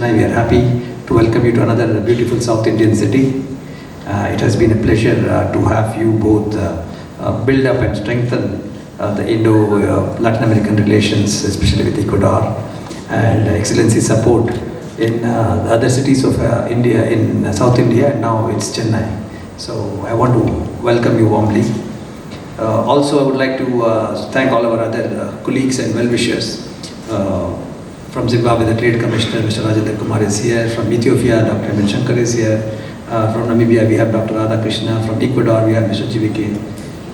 Chennai. We are happy to welcome you to another beautiful South Indian city. It has been a pleasure to have you both build up and strengthen the Indo-Latin American relations, especially with Ecuador, and Excellency support in the other cities of India, in South India, and now it's Chennai. So I want to welcome you warmly. Also, I would like to thank all our other colleagues and well-wishers. From Zimbabwe, the Trade Commissioner, Mr. Rajendra Kumar is here. From Ethiopia, Dr. MN Sankar is here. From Namibia, we have Dr. Radha Krishna. From Ecuador, we have Mr. Jecome.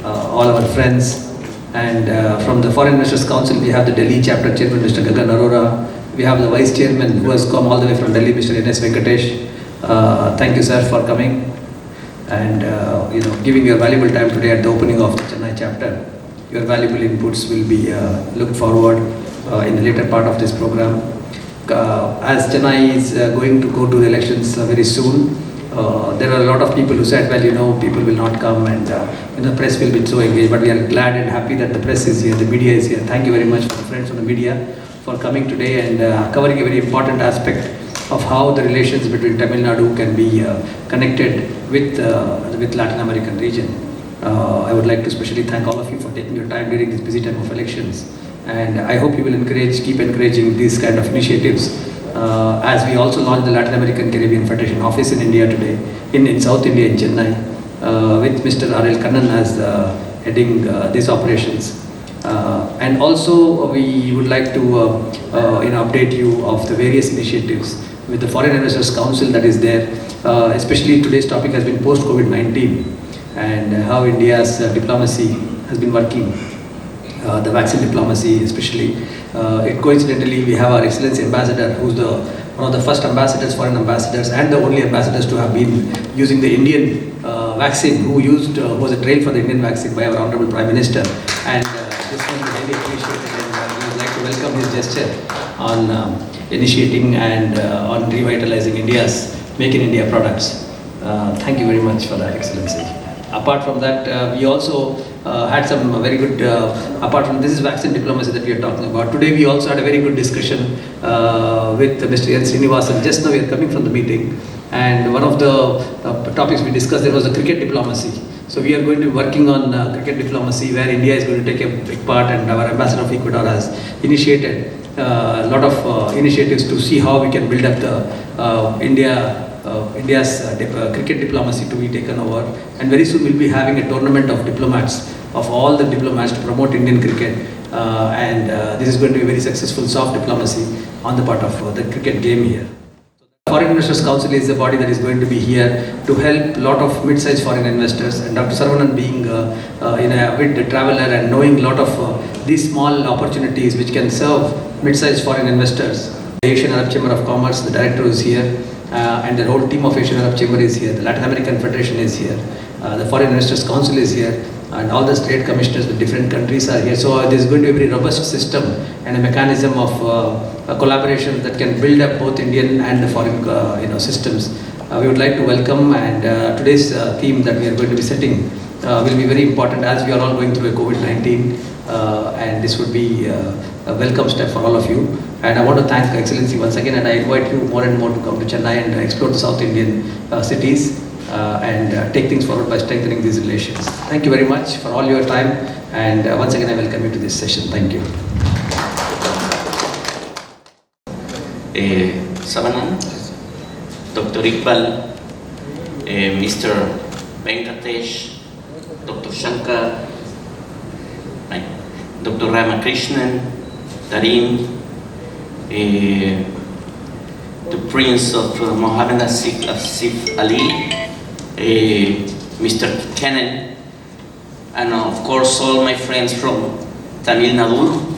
All our friends. And from the Foreign Ministers Council, we have the Delhi Chapter Chairman, Mr. Gagan Arora. We have the Vice Chairman who has come all the way from Delhi, Mr. NS Venkatesh. Thank you, sir, for coming and giving your valuable time today at the opening of the Chennai chapter. Your valuable inputs will be looked forward in the later part of this program. As Chennai is going to go to the elections very soon, there are a lot of people who said, well, people will not come and the press will be so engaged, but we are glad and happy that the press is here, the media is here. Thank you very much for the friends from the media for coming today and covering a very important aspect of how the relations between Tamil Nadu can be connected with Latin American region. I would like to especially thank all of you for taking your time during this busy time of elections. And I hope you will keep encouraging these kind of initiatives as we also launch the Latin American Caribbean Federation office in India today, in South India, in Chennai, with Mr. R.L. Kannan as heading these operations. And also we would like to update you of the various initiatives with the Foreign Investors Council that is there. Especially today's topic has been post-COVID-19 and how India's diplomacy has been working. The vaccine diplomacy especially. Coincidentally, we have our Excellency Ambassador, who's one of the first ambassadors, foreign ambassadors, and the only ambassadors to have been using the Indian vaccine, who was a trail for the Indian vaccine by our Honorable Prime Minister. And this one is really appreciated, and we would like to welcome his gesture on initiating and on revitalizing India's Make in India products. Thank you very much for that, Excellency. Apart from that, we also had some very good, apart from this is vaccine diplomacy that we are talking about. Today we also had a very good discussion with Mr. N. Srinivasan. Just now we are coming from the meeting, and one of the topics we discussed there was the cricket diplomacy. So we are going to be working on cricket diplomacy, where India is going to take a big part, and our Ambassador of Ecuador has initiated a lot of initiatives to see how we can build up the India's cricket diplomacy to be taken over, and very soon we'll be having a tournament of diplomats, of all the diplomats, to promote Indian cricket, and this is going to be a very successful soft diplomacy on the part of the cricket game here. The Foreign Investors Council is a body that is going to be here to help a lot of mid-sized foreign investors, and Dr. Saravanan being an avid traveler and knowing a lot of these small opportunities which can serve mid-sized foreign investors. The Asian Arab Chamber of Commerce, the director is here, and the whole team of Asian Arab Chamber is here, the Latin American Federation is here, the Foreign Investors Council is here, and all the trade commissioners with different countries are here. So there is going to be a very robust system and a mechanism of collaboration that can build up both Indian and the foreign systems. We would like to welcome, and today's theme that we are going to be setting will be very important as we are all going through a COVID-19, and this would be a welcome step for all of you. And I want to thank Excellency once again, and I invite you more and more to come to Chennai and explore the South Indian cities and take things forward by strengthening these relations. Thank you very much for all your time, and once again I welcome you to this session. Thank you. Savanan, Dr. Iqbal, Mr. Venkatesh, Dr. Shankar, Dr. Ramakrishnan, Tarim, the Prince of Mohammed Asif Ali, Mr. Kenan, and of course all my friends from Tamil Nadu.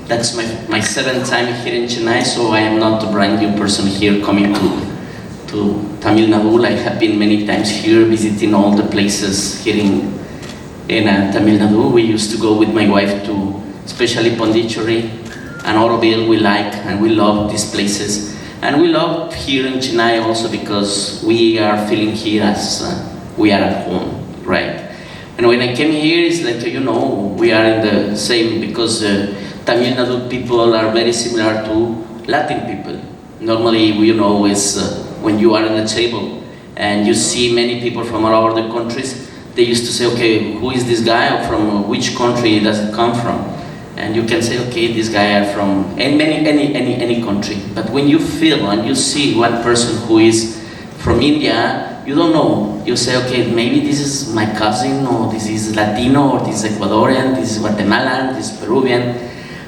That's my seventh time here in Chennai, so I am not a brand new person here coming to Tamil Nadu. I have been many times here visiting all the places here in Tamil Nadu. We used to go with my wife to especially Pondicherry and Auroville. We like and we love these places. And we love here in Chennai also because we are feeling here as we are at home, right? And when I came here, it's like, we are in the same, because Tamil Nadu people are very similar to Latin people. Normally, is when you are in a table and you see many people from all over the countries, they used to say, okay, who is this guy, or from which country does it come from? And you can say, okay, this guy are from any country. But when you feel and you see one person who is from India, you don't know. You say, okay, maybe this is my cousin, or this is Latino, or this is Ecuadorian, this is Guatemalan, this is Peruvian.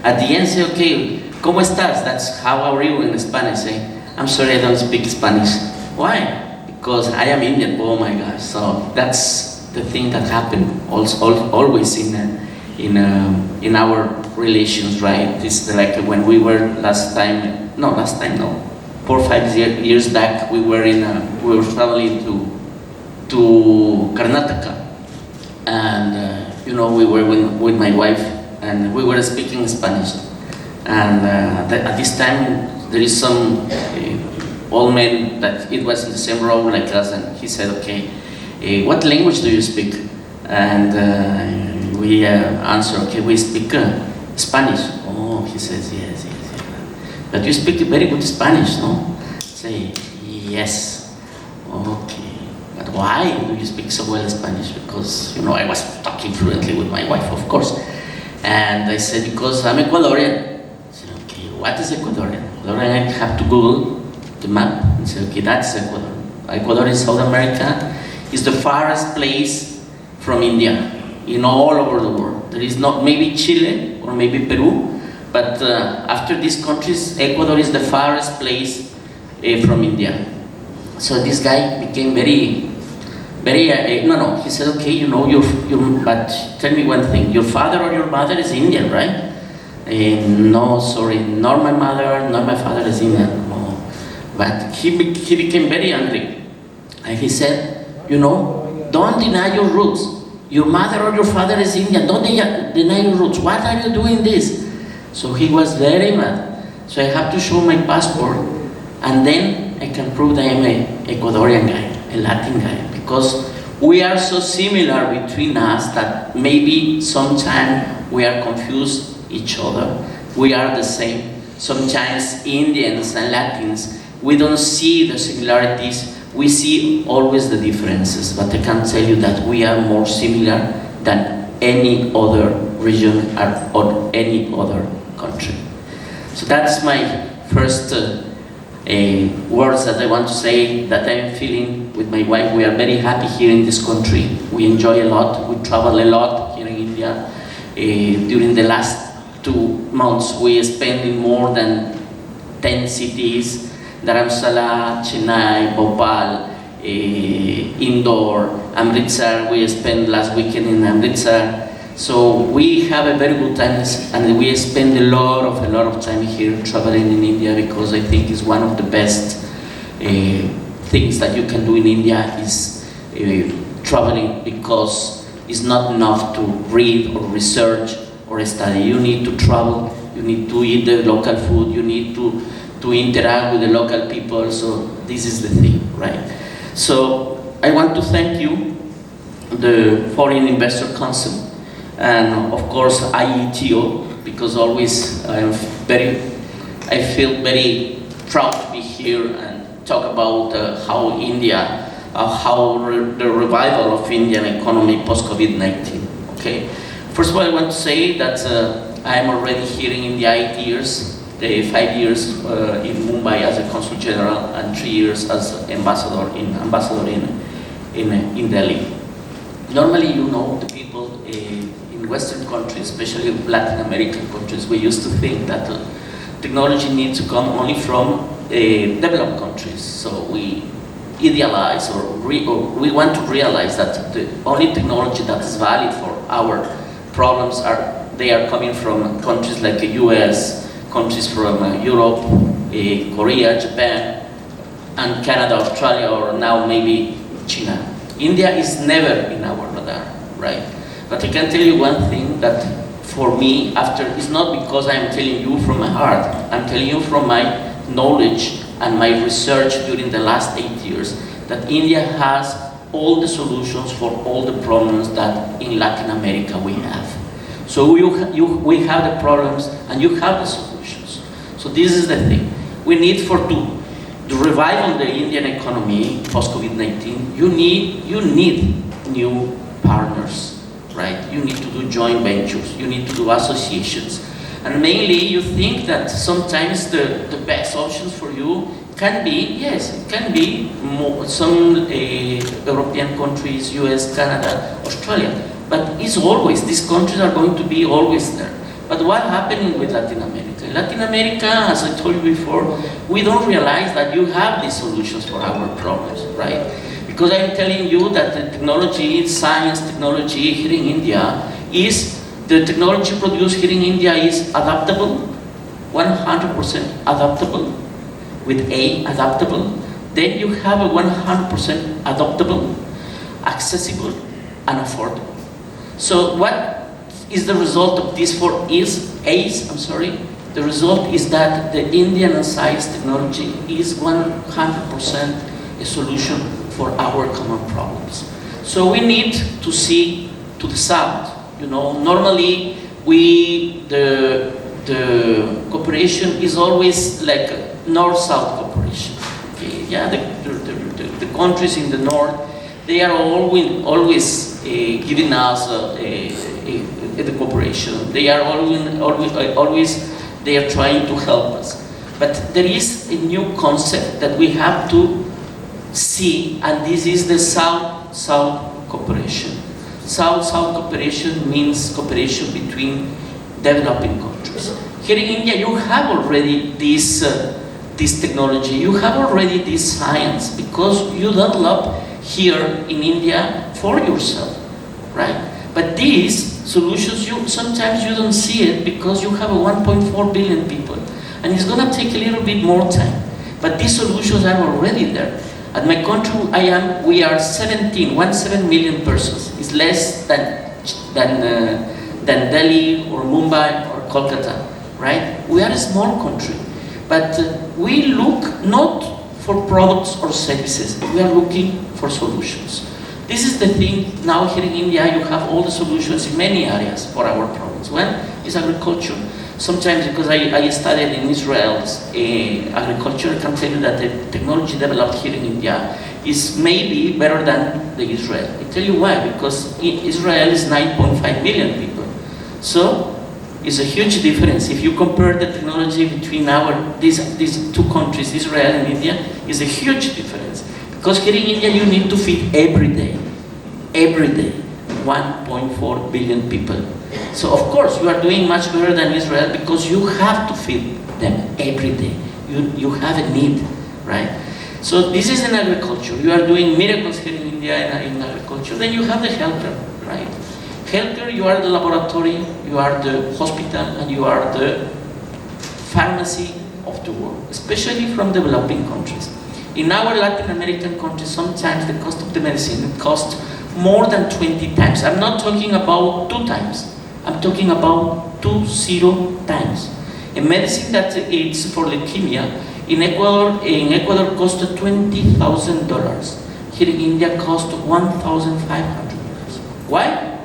At the end, say, okay, ¿cómo estás? That's how are you in Spanish. Say, I'm sorry, I don't speak Spanish. Why? Because I am Indian. Oh my gosh. So that's the thing that happened always in our relations, right? It's like when we were last time, 4 or 5 years back, we were traveling to Karnataka, and we were with my wife, and we were speaking Spanish, and at this time there is some old man that it was in the same row like us, and he said, okay, what language do you speak? And we answer, okay, we speak Spanish. Oh, he says, yes. But you speak very good Spanish, no? Say, yes. Okay. But why do you speak so well Spanish? Because, I was talking fluently with my wife, of course. And I said, because I'm Ecuadorian. I said, okay, what is Ecuadorian? Ecuadorian, I have to Google the map and say, okay, that's Ecuador. Ecuador in South America is the farthest place from India, all over the world. There is not maybe Chile or maybe Peru, but after these countries, Ecuador is the farthest place from India. So this guy became very, he said, okay, but tell me one thing, your father or your mother is Indian, right? No, sorry, nor my mother, nor my father is Indian. No. But he became very angry. And he said, don't deny your roots. Your mother or your father is Indian. Don't deny your roots. What are you doing this? So he was very mad. So I have to show my passport, and then I can prove that I'm an Ecuadorian guy, a Latin guy, because we are so similar between us that maybe sometimes we are confused each other. We are the same. Sometimes Indians and Latins, we don't see the similarities. We see always the differences, but I can tell you that we are more similar than any other region or any other country. So that's my first words that I want to say, that I'm feeling with my wife. We are very happy here in this country. We enjoy a lot. We travel a lot here in India. During the last 2 months, we spent in more than 10 cities. Dharamsala, Chennai, Bhopal, Indore, Amritsar. We spent last weekend in Amritsar. So we have a very good time, and we spend a lot of time here traveling in India, because I think it's one of the best things that you can do in India is traveling, because it's not enough to read or research or study. You need to travel, you need to eat the local food, you need to interact with the local people. So this is the thing, right? So I want to thank you, the Foreign Investor Council, and of course IETO, because always I feel very proud to be here and talk about how India, the revival of Indian economy post-COVID-19. Okay, first of all, I want to say that I am already here in India 8 years. 5 years in Mumbai as a consul general, and 3 years as ambassador in Delhi. Normally, the people in Western countries, especially Latin American countries, we used to think that technology needs to come only from developed countries. So we idealize or we want to realize that the only technology that is valid for our problems are coming from countries like the US, countries from Europe, Korea, Japan, and Canada, Australia, or now maybe China. India is never in our radar, right? But I can tell you one thing, that for me, it's not because I'm telling you from my heart, I'm telling you from my knowledge and my research during the last 8 years, that India has all the solutions for all the problems that in Latin America we have. So we have the problems and you have the solutions. So this is the thing. We need to revive the Indian economy post-COVID-19. You need new partners, right? You need to do joint ventures. You need to do associations. And mainly, you think that sometimes the best options for you can be, yes, it can be some European countries, US, Canada, Australia. But it's always, these countries are going to be always there. But what happening with Latin America? In Latin America, as I told you before, we don't realize that you have these solutions for our problems, right? Because I'm telling you that the technology, science technology here in India the technology produced here in India is adaptable, 100% adaptable, with adaptable. Then you have a 100% adoptable, accessible, and affordable. So what is the result of these four A's? The result is that the Indian science technology is 100% a solution for our common problems. So we need to see to the south. You know, normally the cooperation is always like north-south cooperation. Okay? Yeah, the countries in the north, they are always giving us the cooperation. They are always they are trying to help us. But there is a new concept that we have to see, and this is the South-South cooperation. South-South cooperation means cooperation between developing countries. Here in India, you have already this technology, you have already this science, because you develop here in India for yourself, right? But these solutions, sometimes you don't see it because you have a 1.4 billion people, and it's going to take a little bit more time. But these solutions are already there. At my country, we are 17 million persons. It's less than Delhi or Mumbai or Kolkata, right? We are a small country, but we look not for products or services. We are looking for solutions. This is the thing. Now here in India, you have all the solutions in many areas for our problems. One is agriculture. Sometimes, because I studied in Israel's agriculture, I can tell you that the technology developed here in India is maybe better than the Israel. I tell you why, because Israel is 9.5 million people. So it's a huge difference. If you compare the technology between these two countries, Israel and India, is a huge difference. Because here in India, you need to feed every day, 1.4 billion people. So of course you are doing much better than Israel, because you have to feed them every day. You have a need, right? So this is in agriculture. You are doing miracles here in India in agriculture. Then you have the healthcare, right? Healthcare, you are the laboratory, you are the hospital, and you are the pharmacy of the world, especially from developing countries. In our Latin American countries, sometimes the cost of the medicine costs more than 20 times. I'm not talking about 2 times. I'm talking about 20 times. A medicine that is for leukemia in Ecuador cost $20,000. Here in India cost $1,500. Why?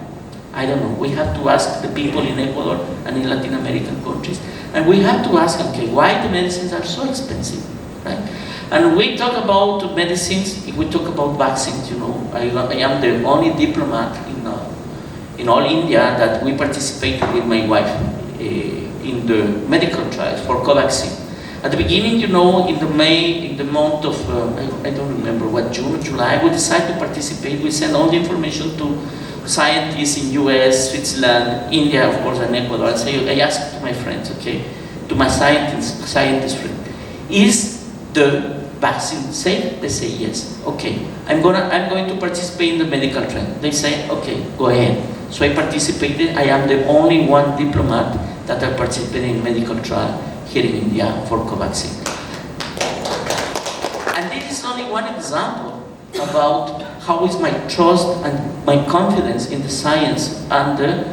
I don't know. We have to ask the people in Ecuador and in Latin American countries, and we have to ask, okay, why the medicines are so expensive, right? And we talk about medicines, we talk about vaccines, you know. I am the only diplomat in all India that we participated with my wife in the medical trials for Covaxin. At the beginning, you know, in the month of, I don't remember what, June or July, we decided to participate. We sent all the information to scientists in US, Switzerland, India, of course, and Ecuador. I asked to my friends, okay, to my scientist friend, is the vaccine safe? They say yes. Okay, I'm going to participate in the medical trial. They say, okay, go ahead. So I participated. I am the only one diplomat that are participating in medical trial here in India for Covaxin. And this is only one example about how is my trust and my confidence in the science and the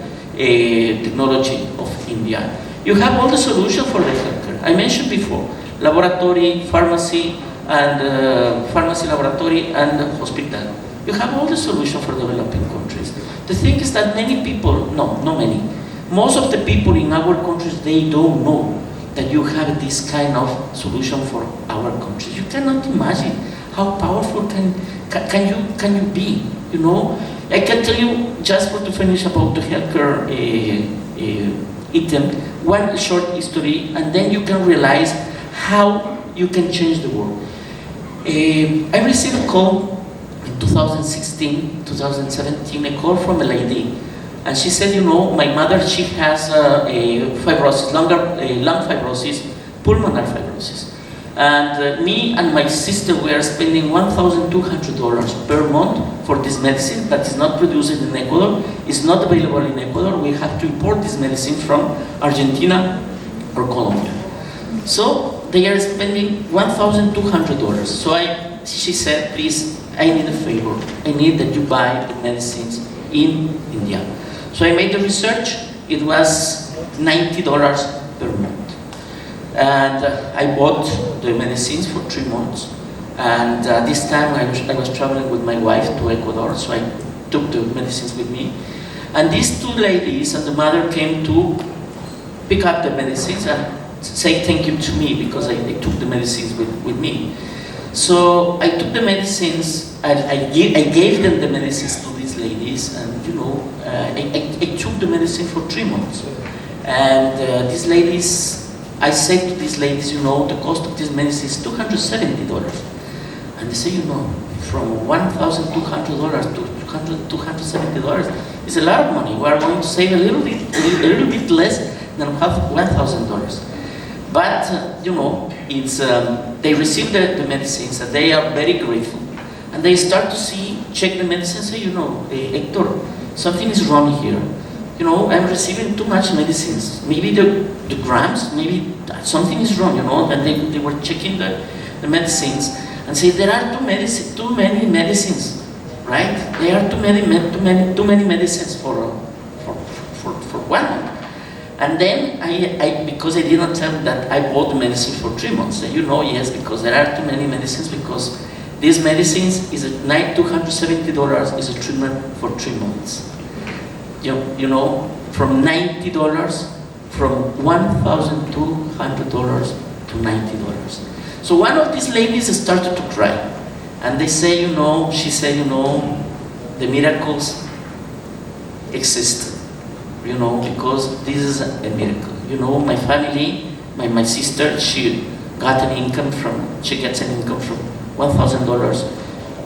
technology of India. You have all the solutions for the healthcare. I mentioned before, laboratory, pharmacy, and pharmacy, laboratory, and hospital. You have all the solutions for developing countries. The thing is that many people, not many, most of the people in our countries, they don't know. that you have this kind of solution for our country. You cannot imagine how powerful can you be, you know? I can tell you, just to finish about the healthcare item, one short history, and then you can realize how you can change the world. I received a call in 2016, 2017, a call from a lady, and she said, you know, my mother, she has a fibrosis, lung fibrosis, pulmonary fibrosis. And me and my sister, we are spending $1,200 per month for this medicine that is not produced in Ecuador, is not available in Ecuador. We have to import this medicine from Argentina or Colombia. So they are spending $1,200. So she said, please, I need a favor. I need that you buy the medicines in India. So I made the research. It was $90 per month. And I bought the medicines for 3 months. And this time I was traveling with my wife to Ecuador, so I took the medicines with me. And these two ladies and the mother came to pick up the medicines and say thank you to me because they took the medicines with me. So I took the medicines, I gave them the medicines to these ladies, and you know, I took the medicine for 3 months. And these ladies, I said to these ladies, you know, the cost of this medicine is $270. And they say, you know, from $1,200 to $270 is a lot of money. We are going to save a little bit less than $1,000. But, you know, it's, they receive the medicines and they are very grateful. And they start to check the medicine and say, you know, Hector, something is wrong here. You know, I'm receiving too much medicines. Maybe the grams, maybe something is wrong, you know. And they were checking the medicines and say there are too many medicines, right? There are too many medicines for one. And then because I didn't tell them that I bought the medicine for 3 months. And you know, yes, because there are too many medicines, because these medicines is $270 is a treatment for 3 months. You know, from $90, from $1,200 to $90. So one of these ladies started to cry, and they say, you know, she said, you know, the miracles exist, you know, because this is a miracle. You know, my family, my sister, she gets an income from $1,000.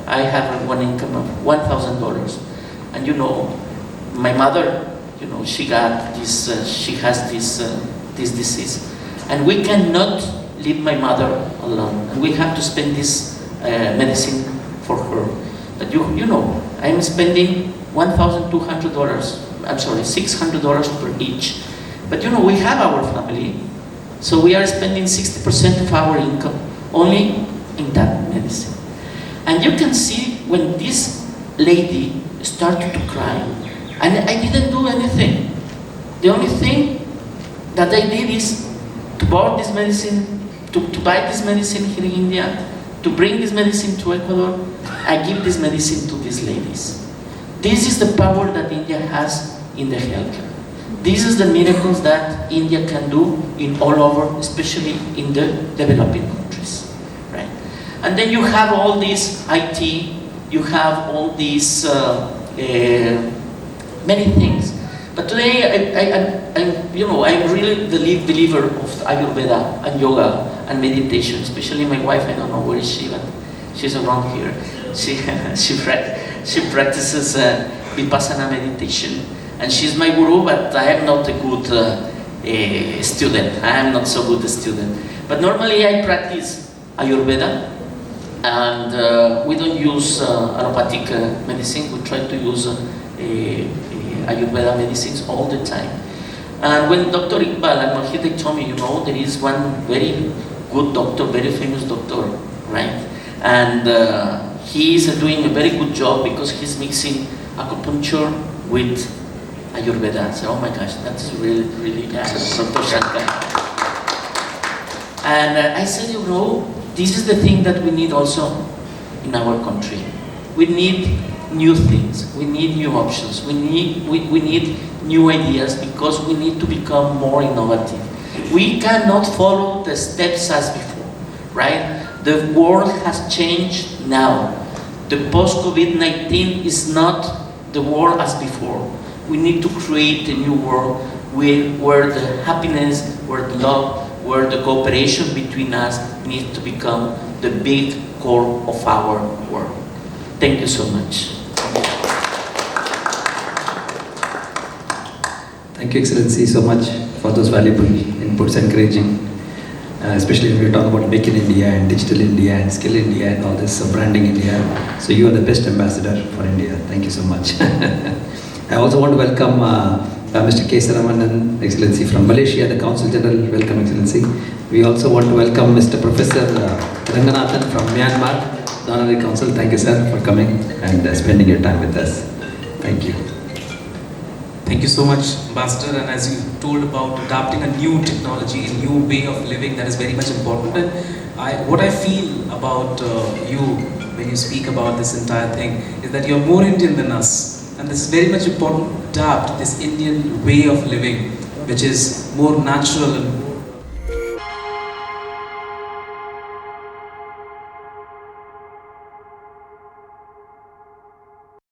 I have one income of $1,000, and you know, my mother, you know, she got this, she has this disease, and we cannot leave my mother alone, and we have to spend this medicine for her. But you know, I'm spending $1,200. I'm sorry, $600 per each. But you know, we have our family, so we are spending 60% of our income only in that medicine. And you can see when this lady started to cry. And I didn't do anything. The only thing that I did is to buy this medicine, to buy this medicine here in India, to bring this medicine to Ecuador. I give this medicine to these ladies. This is the power that India has in the healthcare. This is the miracles that India can do in all over, especially in the developing countries, right? And then you have all this IT, you have all these many things. But today, I'm really the believer of Ayurveda and yoga and meditation, especially my wife. I don't know where is she, but she's around here. She practices Vipassana meditation, and she's my guru, but I am not a good student. I am not so good a student. But normally I practice Ayurveda, and we don't use allopathic medicine. We try to use Ayurveda medicines all the time. And when Dr. Iqbal and Mahid told me, you know, there is one very good doctor, very famous doctor, right? And he is doing a very good job because he's mixing acupuncture with Ayurveda. I said, oh my gosh, that's really, really Dr. Shankar. And I said, you know, this is the thing that we need also in our country. We need new things, we need new options, we need new ideas, because we need to become more innovative. We cannot follow the steps as before, right? The world has changed now. The post-COVID-19 is not the world as before. We need to create a new world where the happiness, where the love, where the cooperation between us needs to become the big core of our world. Thank you so much. Thank you, Excellency, so much for those valuable inputs, encouraging, especially when we talk about Make in India and Digital India and Skill India and all this branding India. So you are the best ambassador for India. Thank you so much. I also want to welcome Mr. K. Saravanan, Excellency, from Malaysia, the Consul General. Welcome, Excellency. We also want to welcome Mr. Professor Ranganathan from Myanmar, the Honorary Consul. Thank you, sir, for coming and spending your time with us. Thank you. Thank you so much, Ambassador. And as you told about adopting a new technology, a new way of living, that is very much important. And what I feel about you when you speak about this entire thing is that you're more Indian than us. And this is very much important to adopt this Indian way of living, which is more natural and